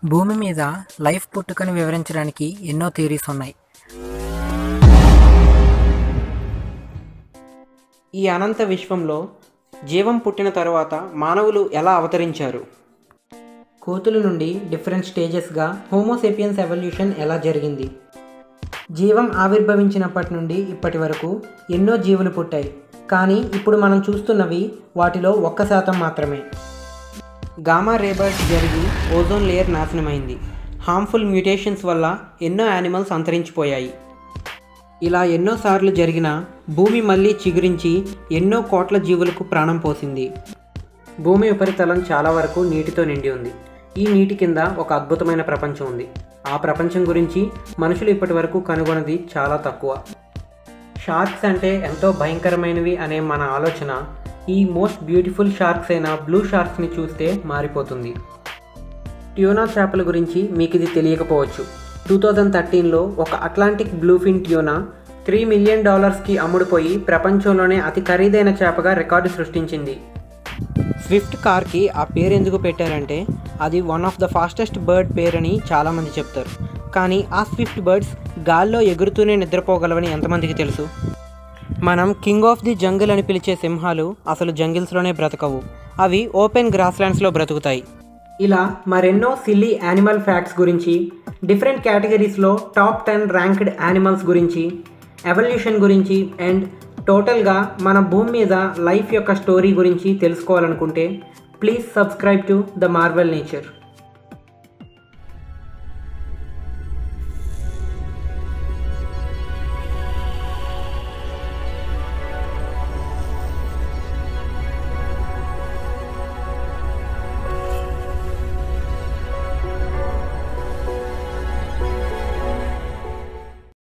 భూమి మీద లైఫ్ పుట్టుకని వివరించడానికి ఎన్నో థియరీస్ ఉన్నాయి. ఈ అనంత విశ్వంలో జీవం పుట్టిన తరువాత మానవులు ఎలా అవతరించారు? కోతుల నుండి డిఫరెంట్ స్టేజెస్గా హోమోసేపియన్స్ ఎవల్యూషన్ ఎలా జరిగింది? జీవం ఆవిర్భవించినప్పటి నుండి ఇప్పటి వరకు ఎన్నో జీవులు పుట్టాయి, కానీ ఇప్పుడు మనం చూస్తున్నవి వాటిలో 1% మాత్రమే. గామా రేబర్స్ జరిగి ఓజోన్ లేయర్ నాశనమైంది. హార్మ్ఫుల్ మ్యూటేషన్స్ వల్ల ఎన్నో యానిమల్స్ అంతరించిపోయాయి. ఇలా ఎన్నోసార్లు జరిగిన భూమి మళ్ళీ చిగురించి ఎన్నో కోట్ల జీవులకు ప్రాణం పోసింది. భూమి ఉపరితలం చాలా వరకు నీటితో నిండి ఉంది. ఈ నీటి కింద ఒక అద్భుతమైన ప్రపంచం ఉంది. ఆ ప్రపంచం గురించి మనుషులు ఇప్పటి వరకు కనుగొన్నది చాలా తక్కువ. షార్క్స్ అంటే ఎంతో భయంకరమైనవి అనే మన ఆలోచన ఈ మోస్ట్ బ్యూటిఫుల్ షార్క్స్ అయిన బ్లూ షార్క్స్ని చూస్తే మారిపోతుంది. ట్యూనా చేపల గురించి మీకు ఇది తెలియకపోవచ్చు. 2013లో ఒక అట్లాంటిక్ బ్లూఫిన్ ట్యూనా $3 మిలియన్ అమ్ముడుపోయి ప్రపంచంలోనే అతి ఖరీదైన చేపగా రికార్డు సృష్టించింది. స్విఫ్ట్ కార్కి ఆ పేరు ఎందుకు పెట్టారంటే అది one of the fastest bird పేరని చాలామంది చెప్తారు. కానీ ఆ స్విఫ్ట్ బర్డ్స్ గాల్లో ఎగురుతూనే నిద్రపోగలవని ఎంతమందికి తెలుసు? మనం కింగ్ ఆఫ్ ది జంగిల్ అని పిలిచే సింహాలు అసలు జంగిల్స్లోనే బ్రతకవు. అవి ఓపెన్ గ్రాస్లాండ్స్లో బ్రతుకుతాయి. ఇలా మరెన్నో సిల్లీ యానిమల్ ఫ్యాక్ట్స్ గురించి, డిఫరెంట్ కేటగిరీస్లో టాప్ 10 ర్యాంక్డ్ యానిమల్స్ గురించి, ఎవల్యూషన్ గురించి అండ్ టోటల్గా మన భూమి మీద లైఫ్ యొక్క స్టోరీ గురించి తెలుసుకోవాలనుకుంటే please subscribe to the Marvel nature.